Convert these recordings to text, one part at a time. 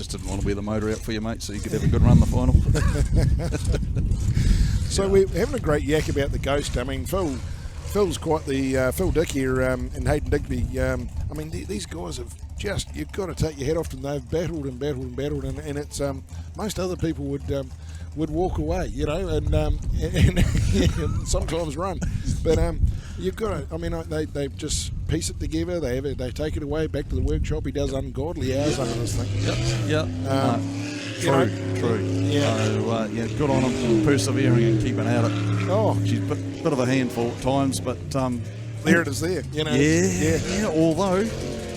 just didn't want to wear the motor out for you, mate, so you could have a good run the final. So we're having a great yak about the Ghost. I mean, Phil's quite the Phil Dick here and Hayden Digby. I mean, these guys have just, you've got to take your head off them. They've battled and battled and battled, and it's most other people would walk away, you know, and sometimes run. But you've got to, I mean, they just piece it together. They take it away back to the workshop. He does ungodly hours under this thing. Yep. True. Yeah. So, good on him for persevering and keeping at it. Oh, She's a bit of a handful at times, but there it is there, you know. Yeah. Although,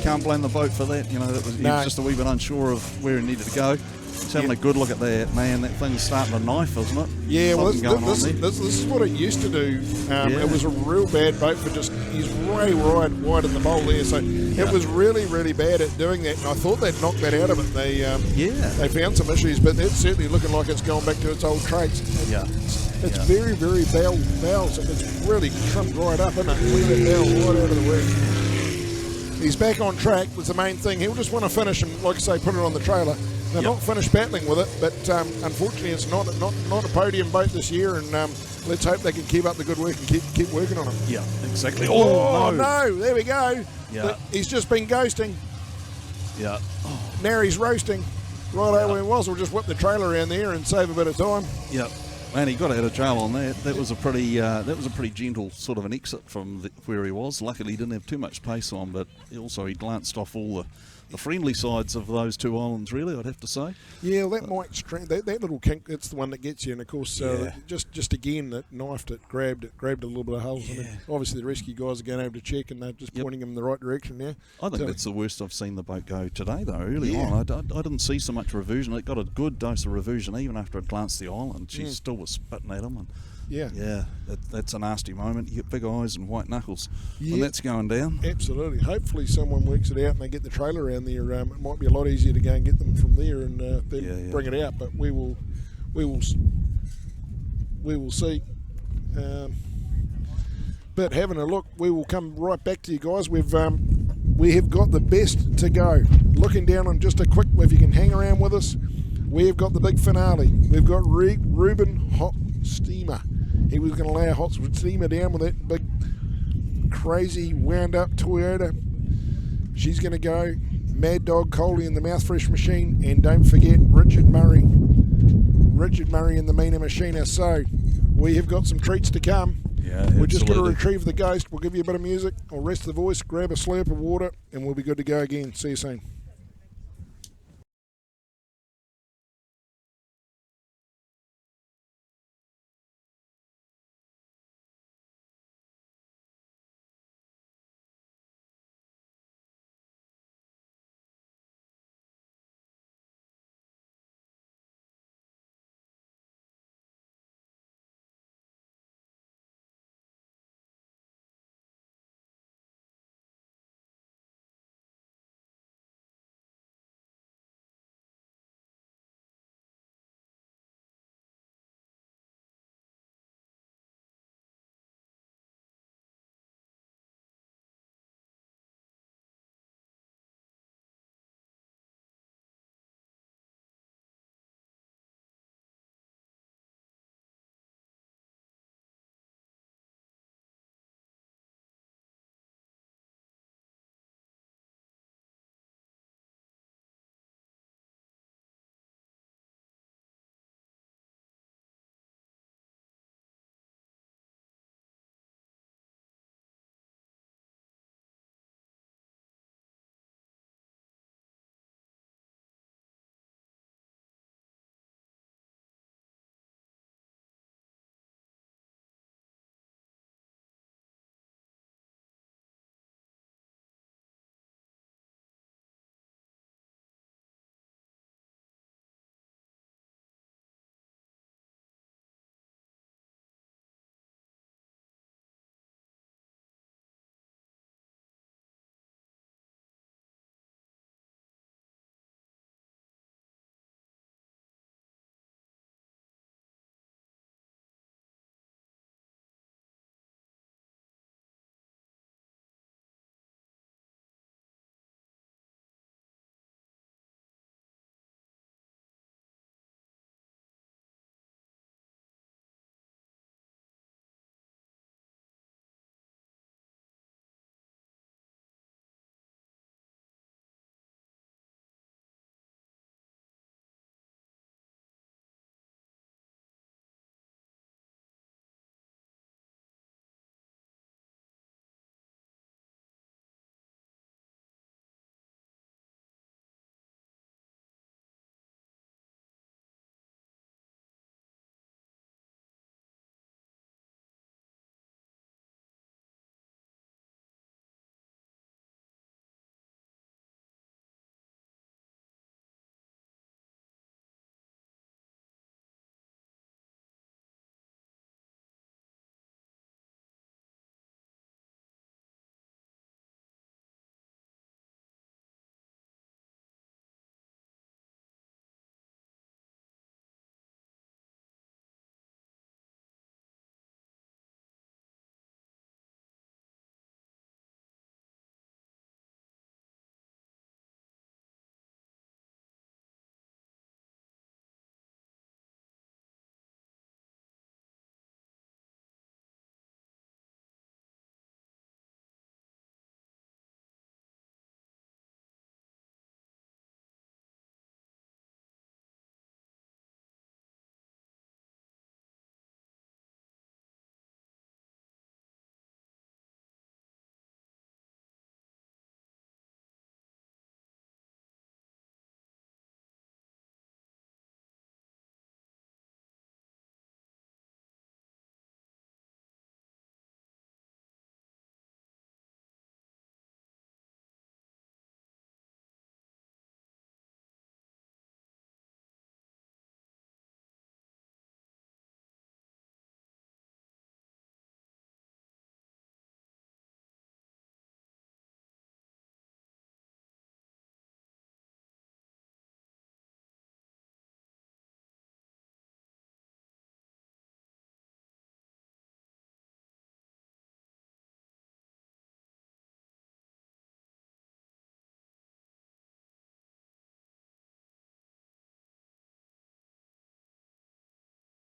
can't blame the boat for that. You know, he was just a wee bit unsure of where he needed to go. He's having a good look at that, man. That thing's starting to knife, isn't it? Yeah, well, this is what it used to do. It was a real bad boat for just, he's way wide in the bowl there, so it was really, really bad at doing that, and I thought they'd knocked that out of it. They found some issues, but it's certainly looking like it's going back to its old traits. It's very, very bowels. It's really trimmed right up, isn't it? Look at that bow right out of the way. He's back on track was the main thing. He'll just want to finish and, like I say, put it on the trailer. They're not finished battling with it, but unfortunately it's not a podium boat this year, and let's hope they can keep up the good work and keep working on it. Yeah, exactly. Oh, no, there we go. Yeah. He's just been ghosting. Yeah. Now he's roasting. Right over where it was. We'll just whip the trailer around there and save a bit of time. Yeah. Man, he got out of jail on that. That was a pretty gentle sort of an exit from where he was. Luckily, he didn't have too much pace on, but also he glanced off all the friendly sides of those two islands, really, I'd have to say. Yeah, well, that might that little kink, that's the one that gets you, and of course, just again, that knifed it, grabbed a little bit of holes. Yeah. I mean, obviously, the rescue guys are going over to check, and they're just pointing him in the right direction now. I think that's the worst I've seen the boat go today, though, early on. I didn't see so much reversion. It got a good dose of reversion, even after it glanced the island. She still was spitting at him. And that's a nasty moment. You get big eyes and white knuckles when that's going down. Absolutely. Hopefully someone works it out and they get the trailer around there. It might be a lot easier to go and get them from there and then bring it out. But we will see. But having a look, we will come right back to you guys. We have got the best to go. Looking down on just a quick, if you can hang around with us, we have got the big finale. We've got Reuben Hot Steamer. He was going to lay a hot steamer down with that big, crazy, wound-up Toyota. She's going to go. Mad Dog Coley in the Mouthfresh machine. And don't forget Richard Murray. Richard Murray in the Meaner Machiner. So, we have got some treats to come. Yeah, we're just going to retrieve the ghost. We'll give you a bit of music. I'll rest the voice, grab a slurp of water, and we'll be good to go again. See you soon.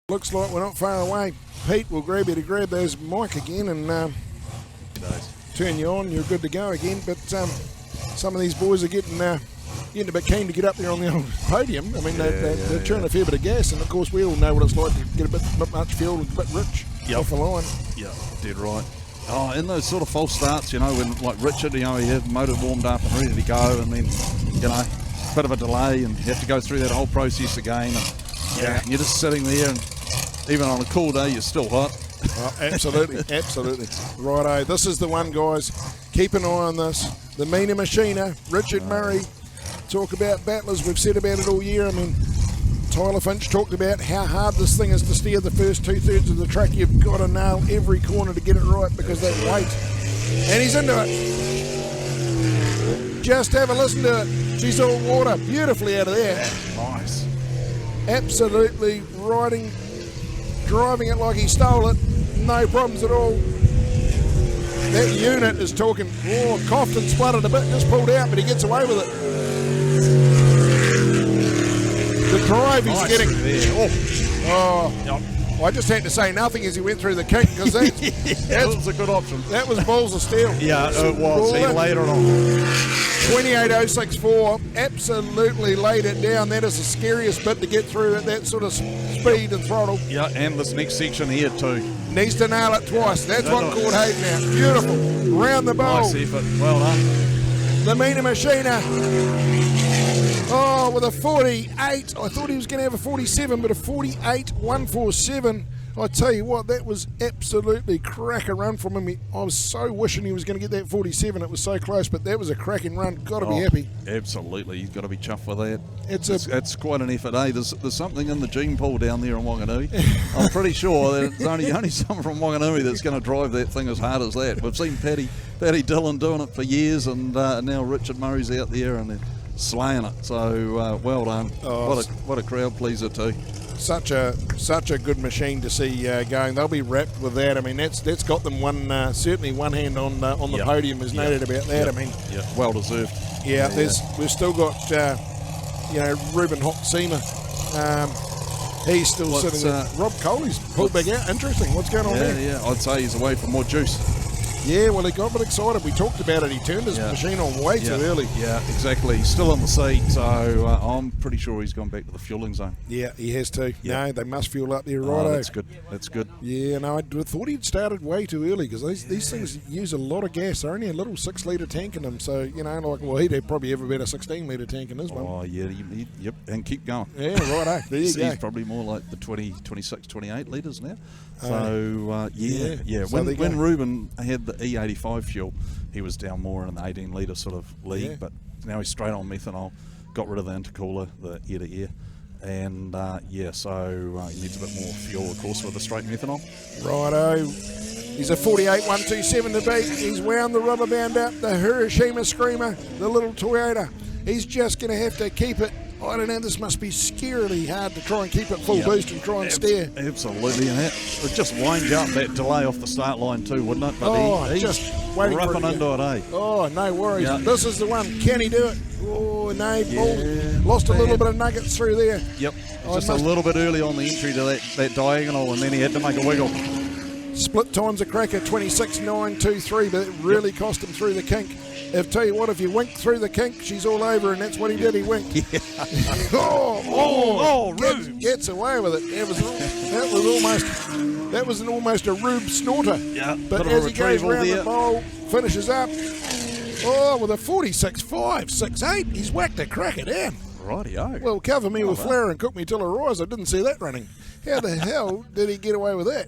Looks like we're not far away. Pete will grab you to grab those mic again and turn you on. You're good to go again. But some of these boys are getting a bit keen to get up there on the old podium. I mean, they're churning a fair bit of gas, and of course we all know what it's like to get a bit much fuel and a bit rich off the line. Yeah, dead right. Oh, in those sort of false starts, you know, when like Richard, you know, he had motor warmed up and ready to go, and then, you know, a bit of a delay, and you have to go through that whole process again. And you're just sitting there, and even on a cool day, you're still hot. Oh, absolutely, absolutely. Righto, this is the one, guys. Keep an eye on this. The Meaner Machiner, Richard Murray. Talk about battlers. We've said about it all year. I mean, Tyler Finch talked about how hard this thing is to steer the first 2/3 of the track. You've got to nail every corner to get it right because that weight. And he's into it. Just have a listen to it. She's all water. Beautifully out of there. Nice. Absolutely driving it like he stole it. No problems at all. That unit is talking, coughed and spluttered a bit, just pulled out, but he gets away with it. The drive he's getting. I just had to say nothing as he went through the kink because that was a good option. That was balls of steel. Yeah, it was. He laid it on. 28.064, absolutely laid it down. That is the scariest bit to get through at that sort of speed and throttle. Yeah, and this next section here too. Needs to nail it twice. That's what caught Hayden out. Beautiful. Round the bowl. Nice effort. Well done. The Meaner Machiner. Oh, with a 48. I thought he was going to have a 47, but a 48.147. I tell you what, that was absolutely cracker run from him. I was so wishing he was going to get that 47. It was so close, but that was a cracking run. Got to be happy. Absolutely, you've got to be chuffed with that. It's quite an effort, eh? There's something in the gene pool down there in Wanganui. I'm pretty sure that it's only someone from Wanganui that's going to drive that thing as hard as that. We've seen Paddy Dillon doing it for years, and now Richard Murray's out there and they're slaying it. So well done. What a crowd pleaser too. Such a good machine to see going. They'll be wrapped with that. I mean, that's got them certainly one hand on the podium. There's no doubt about that. I mean, well deserved. Yeah, we've still got Reuben Hoxema. He's still sitting there. Rob Coley's pulled back out. Interesting. What's going on there? Yeah, I'd say he's away for more juice. Yeah, well, he got a bit excited. We talked about it. He turned his machine on way too early. Yeah, exactly. He's still on the seat, so I'm pretty sure he's gone back to the fueling zone. Yeah, he has too. Yeah. No, they must fuel up there, right? Oh, that's good. That's good. Yeah, no, I thought he'd started way too early because these things use a lot of gas. They're only a little 6-litre tank in them, so, he'd probably have about a 16-litre tank in this one. Oh, yeah, yep, and keep going. Yeah, right, there you go. He's probably more like the 20, 26, 28 litres now. So, When Reuben had the E85 fuel, he was down more in the 18-litre sort of league, but now he's straight on methanol, got rid of the intercooler, the ear-to-ear, and so he needs a bit more fuel, of course, with the straight methanol. Righto. He's a 48.127 to beat. He's wound the rubber band up, the Hiroshima Screamer, the little Toyota. He's just going to have to keep it. I don't know, this must be scarily hard to try and keep it full boost and try and steer. Absolutely, and it just winds you up that delay off the start line too, wouldn't it? But he's just waiting for it. Into it, eh? Oh, no worries. Yeah. This is the one. Can he do it? Oh, no. Lost a little bit of nuggets through there. Yep. Just a little bit early on the entry to that diagonal, and then he had to make a wiggle. Split time's a cracker, 26.923, but it really cost him through the kink. I'll tell you what, if you wink through the kink, she's all over, and that's what he did. He winked. Yeah. Gets away with it. That was almost a Rube snorter. Yeah. But as he goes round the bowl, finishes up. Oh, with a 46.568, he's whacked a cracker down. Rightio. Well, cover me with flour and cook me till I rise. I didn't see that running. How the hell did he get away with that?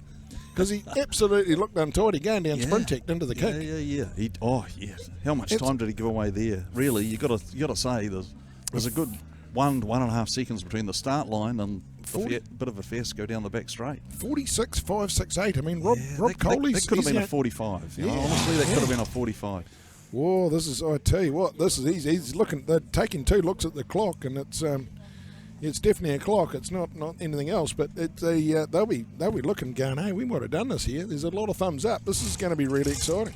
Because he absolutely looked untidy going down sprint tech into the kick. Yeah. How much time did he give away there? Really, you got to say there's a good 1.5 seconds between the start line and a bit of a fiasco down the back straight. 46.568. I mean, Rob Coley's... That could have been a 45. You know, honestly, that could have been a 45. Whoa, I tell you what, he's looking... They're taking 2 looks at the clock, and it's definitely a clock. It's not anything else, but they'll be looking, going, hey, we might have done this here. There's a lot of thumbs up. This is going to be really exciting.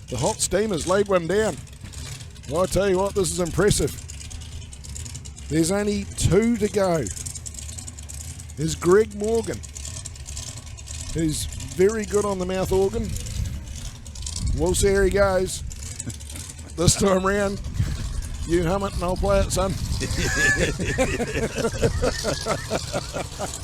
The hot steamers laid one down. Well, I tell you what, this is impressive. There's only 2 to go. is Greg Morgan, who's very good on the mouth organ. We'll see how he goes. This time round, you hum it and I'll play it, son.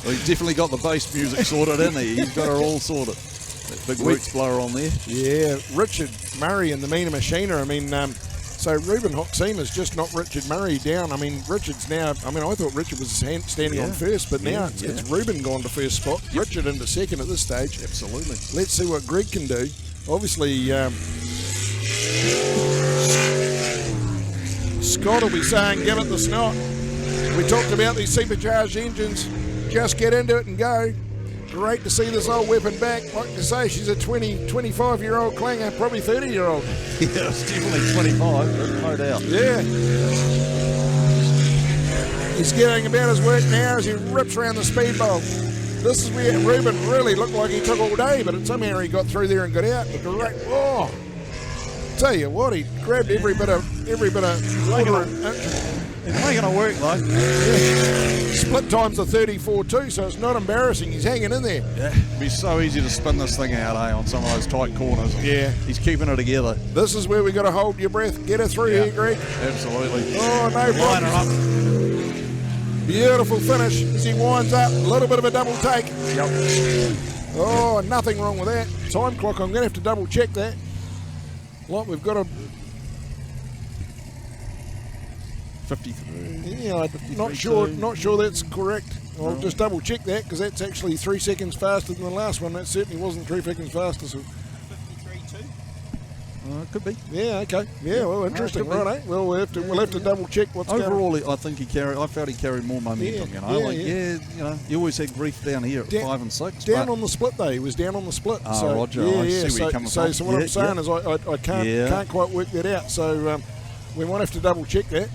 Well, he's definitely got the bass music sorted, isn't he? He's got it all sorted. That big roots blower on there. Yeah, Richard Murray and the Meaner Machiner. I mean, so Reuben Hoxema's just knocked Richard Murray down. I mean, Richard's now, I thought Richard was standing on first, but now it's Reuben gone to first spot. Yep. Richard into second at this stage. Absolutely. Let's see what Greg can do. Obviously, Scott will be saying, give it the snot. We talked about these supercharged engines. Just get into it and go. Great to see this old weapon back. Like I say, she's a 25-year-old clanger, probably 30-year-old. Yeah, it's definitely 25, there's no doubt. Yeah. He's getting about his work now as he rips around the speed bowl. This is where Reuben really looked like he took all day, but somehow he got through there and got out. But great, tell you what, he grabbed every bit of water. He's making it work though. Yeah. Split times are 34 too, so it's not embarrassing. He's hanging in there. Yeah, it'd be so easy to spin this thing out, on some of those tight corners. Yeah. He's keeping it together. This is where we got to hold your breath. Get her through here, Greg. Absolutely. Oh, no problem. Line her up. Beautiful finish as he winds up. A little bit of a double take. Yep. Oh, nothing wrong with that. Time clock, I'm going to have to double check that. Like we've got a 53. Yeah, not sure that's correct. I'll just double check that because that's actually 3 seconds faster than the last one. That certainly wasn't 3 seconds faster. So. 53.2. Could be. Yeah. Okay. Yeah. Well, interesting. Right. Well, we'll have to double check what's overall. going on. I think I felt he carried more momentum. He always had grief down here at 5 and 6. Down on the split though. He was down on the split. So, Roger. Yeah. I see where you're coming from. So what I'm saying is I can't quite work that out. So we might have to double check that.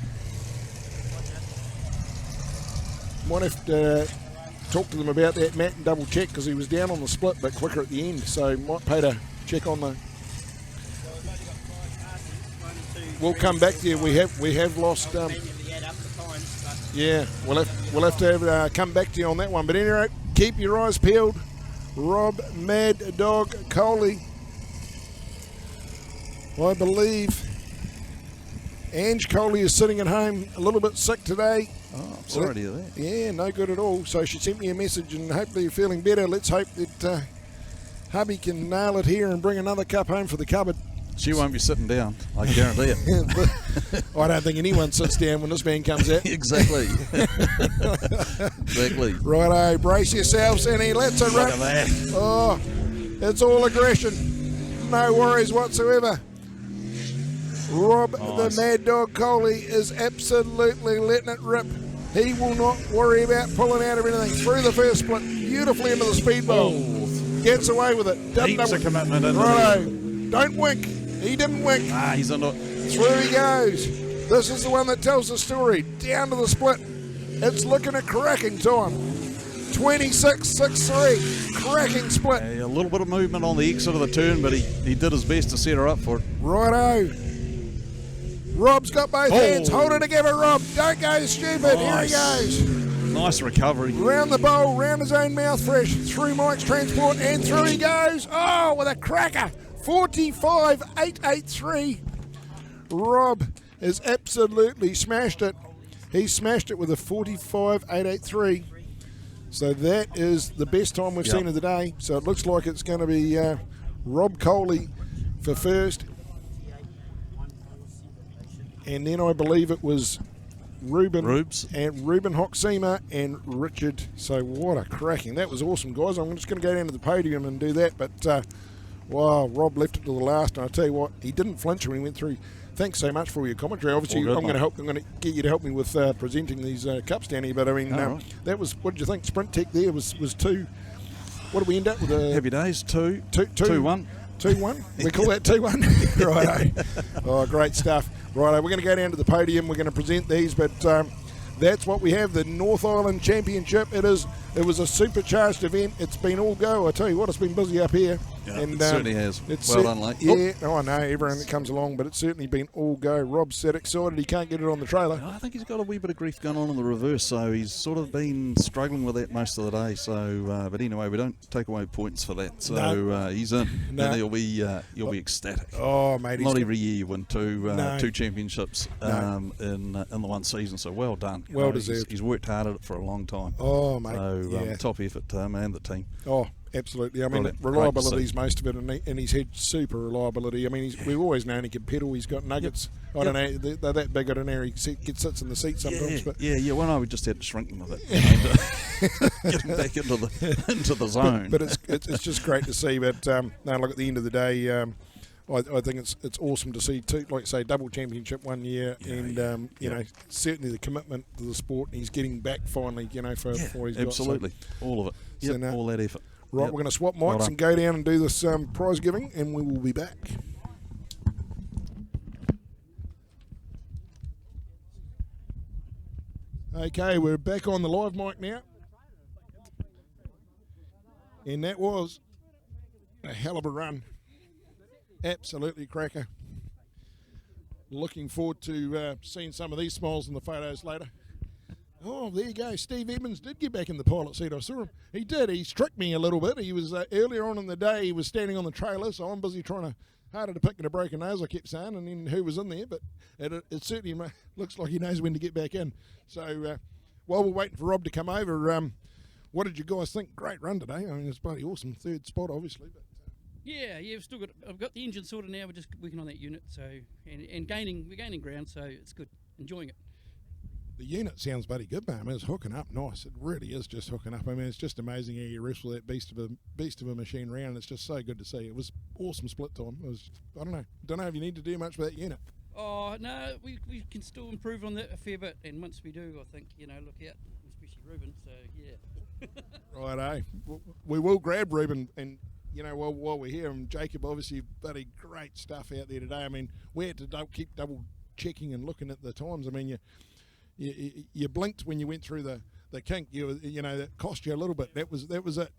Might have to talk to them about that, Matt, and double check because he was down on the split but quicker at the end. So might pay to check on the. We'll come back to you. We have lost. Yeah, we'll have to come back to you on that one. But anyway, keep your eyes peeled. Rob Mad Dog Coley, I believe. Ange Coley is sitting at home a little bit sick today. Oh, I'm sorry to hear that. Yeah, no good at all. So she sent me a message and hopefully you're feeling better. Let's hope that hubby can nail it here and bring another cup home for the cupboard. She won't be sitting down, I guarantee it. I don't think anyone sits down when this band comes out. Exactly. Exactly. Righto, brace yourselves, Annie. Let's rip. Look at that. Oh, it's all aggression. No worries whatsoever. Rob the Mad Dog Coley is absolutely letting it rip. He will not worry about pulling out of anything. Through the first split, beautifully into the speed bowl. Gets away with it. Heaps of commitment in Righto. Don't wink. He didn't wink. He's on it. Through he goes. This is the one that tells the story. Down to the split. It's looking a cracking time. 26.63. Cracking split. A little bit of movement on the exit of the turn, but he did his best to set her up for it. Righto. Rob's got both hands. Hold it together, Rob. Don't go stupid. Nice. Here he goes. Nice recovery. Round the bowl, round his own mouth fresh. Through Mike's transport, and through he goes. Oh, with a cracker. 45.883. Rob has absolutely smashed it. He smashed it with a 45.883. So that is the best time we've seen of the day. So it looks like it's going to be Rob Coley for first. And then I believe it was Reuben Hoxema and Richard. So what a cracking. That was awesome, guys. I'm just going to go down to the podium and do that. But, wow, Rob left it to the last. And I tell you what, he didn't flinch when he went through. Thanks so much for your commentary. Obviously, I'm going to get you to help me with presenting these cups down here. But, I mean, that was, what did you think? Sprint Tech there was 2. What did we end up with? Happy days, 2-1. 2-1? We call that 2-1? Righto. Oh, great stuff. Righto, we're going to go down to the podium. We're going to present these, but that's what we have, the North Island Championship. It was a supercharged event. It's been all go. I tell you what, it's been busy up here. Yeah, and, it certainly has. Well done, mate. Yeah, I know, everyone that comes along, but it's certainly been all go. Rob's that excited he can't get it on the trailer. I think he's got a wee bit of grief going on in the reverse, so he's sort of been struggling with that most of the day. So, but anyway, we don't take away points for that. So he's in, and he'll be ecstatic. Oh, mate, not every year you win two championships in the one season. So well done. Well deserved. He's worked hard at it for a long time. Oh, mate. So top effort to him and the team. Oh, absolutely. I mean, reliability is most of it, and he's had super reliability. I mean, we've always known he can pedal. He's got nuggets. Yep. I don't know, they're that big. I don't know. He sits in the seat sometimes. But Well, no, we just had to shrink him with it. Get him back into the zone. But it's just great to see. But no, look, at the end of the day, I think it's awesome to see two, like you say, double championship one year, and you know, certainly the commitment to the sport. And he's getting back finally, you know, for what he's absolutely got. So, all of it. All that effort. Right, we're going to swap mics and go down and do this prize giving, and we will be back. Okay, we're back on the live mic now. And that was a hell of a run. Absolutely cracker. Looking forward to seeing some of these smiles in the photos later. Oh, there you go. Steve Edmonds did get back in the pilot seat. I saw him. He did. He tricked me a little bit. He was earlier on in the day, he was standing on the trailer, so I'm busy harder to pick than a broken nose, I kept saying, and then who was in there, but it certainly looks like he knows when to get back in. So while we're waiting for Rob to come over, what did you guys think? Great run today. I mean, it's bloody awesome. Third spot, obviously. But yeah, I've got the engine sorted now. We're just working on that unit, so and we're gaining ground, so it's good. Enjoying it. The unit sounds bloody good, man. I mean, it's hooking up nice. It really is just hooking up. I mean, it's just amazing how you wrestle that beast of a machine round. It's just so good to see. It was awesome split time. It was, I don't know if you need to do much with that unit. Oh no, we can still improve on that a fair bit, and once we do, I think, you know, look out, especially Reuben. So yeah. Right, we will grab Reuben, and you know, while we're here, and Jacob, obviously, bloody great stuff out there today. I mean, we had to keep double checking and looking at the times. I mean, you blinked when you went through the kink. You know, that cost you a little bit. That was it.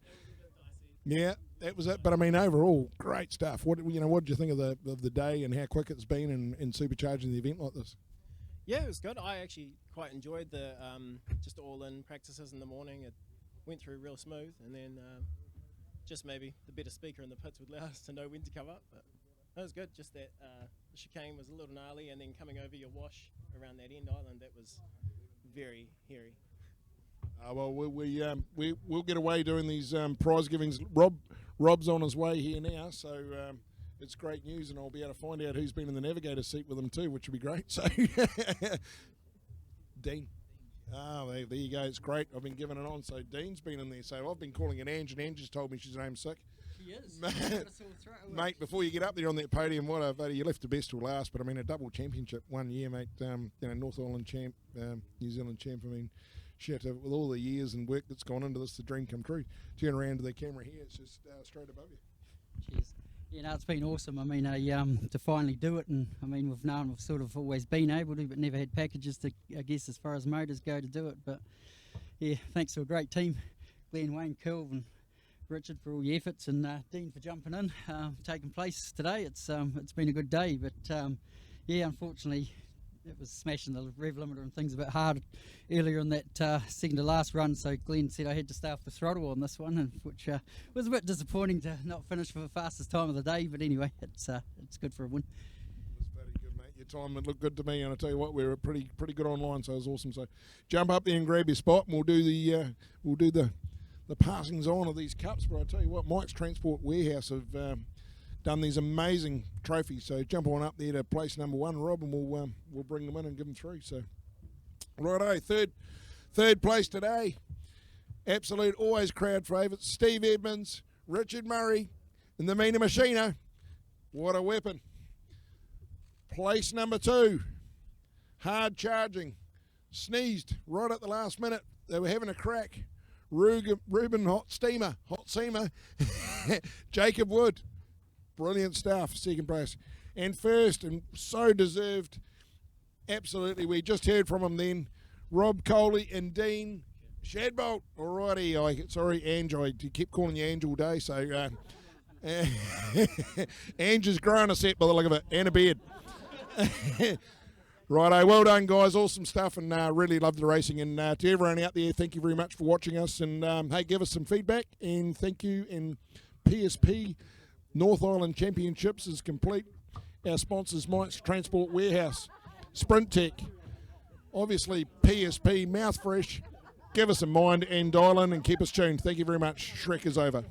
Yeah, that was it. But I mean, overall, great stuff. What did you think of the day and how quick it's been in supercharging the event like this? Yeah, it was good. I actually quite enjoyed the just all-in practices in the morning. It went through real smooth, and then just maybe the better speaker in the pits would allow us to know when to come up. But that was good. Just that the chicane was a little gnarly, and then coming over your wash around that end island, that was very hairy. Well, we'll get away doing these prize givings. Rob's on his way here now, so it's great news, and I'll be able to find out who's been in the navigator seat with him too, which would be great. So, Dean. Oh, there you go. It's great. I've been giving it on. So Dean's been in there. So I've been calling it Ange, and Ange just told me she's name's sick. She is. Mate, before you get up there on that podium, you left the best till last. But I mean, a double championship 1 year, mate. You know, North Island champ, New Zealand champ. I mean, shit. With all the years and work that's gone into this, the dream come true. Turn around to the camera here. It's just straight above you. Cheers. You know, it's been awesome. I mean, to finally do it, and I mean, we've sort of always been able to, but never had packages to, I guess, as far as motors go, to do it. But yeah, thanks to a great team, Glenn, Wayne, Kilv, and Richard for all your efforts, and Dean for jumping in, taking place today. It's been a good day, but yeah, unfortunately, it was smashing the rev limiter and things a bit hard earlier in that second to last run, so Glenn said I had to stay off the throttle on this one, and which was a bit disappointing to not finish for the fastest time of the day, but anyway, it's good for a win. It was very good, mate. Your time looked good to me, and I tell you what, we were pretty good online, so it was awesome. So jump up there and grab your spot, and we'll do the passings on of these cups. But I tell you what, Mike's Transport Warehouse have done these amazing trophies, so jump on up there to place number 1, Rob, and we'll bring them in and give them through. So, righto, third place today, absolute always crowd favourites, Steve Edmonds, Richard Murray, and the Meaner Machiner. What a weapon! Place number 2, hard charging, sneezed right at the last minute. They were having a crack. Reuben Hot Steamer, Jacob Wood. Brilliant stuff, second place. And first, and so deserved, absolutely, we just heard from him then, Rob, Coley and Dean Shadbolt. Alrighty, sorry, Ange, I kept calling you Ange all day, so Angie's growing a set by the look of it, and a beard. Righto, well done, guys. Awesome stuff, and really love the racing. And to everyone out there, thank you very much for watching us. And hey, give us some feedback, and thank you. And PSP North Island Championships is complete. Our sponsors, Mike's Transport Warehouse, Sprint Tech, obviously PSP, Mouth Fresh. Give us a mind and dial in and keep us tuned. Thank you very much. Shrek is over.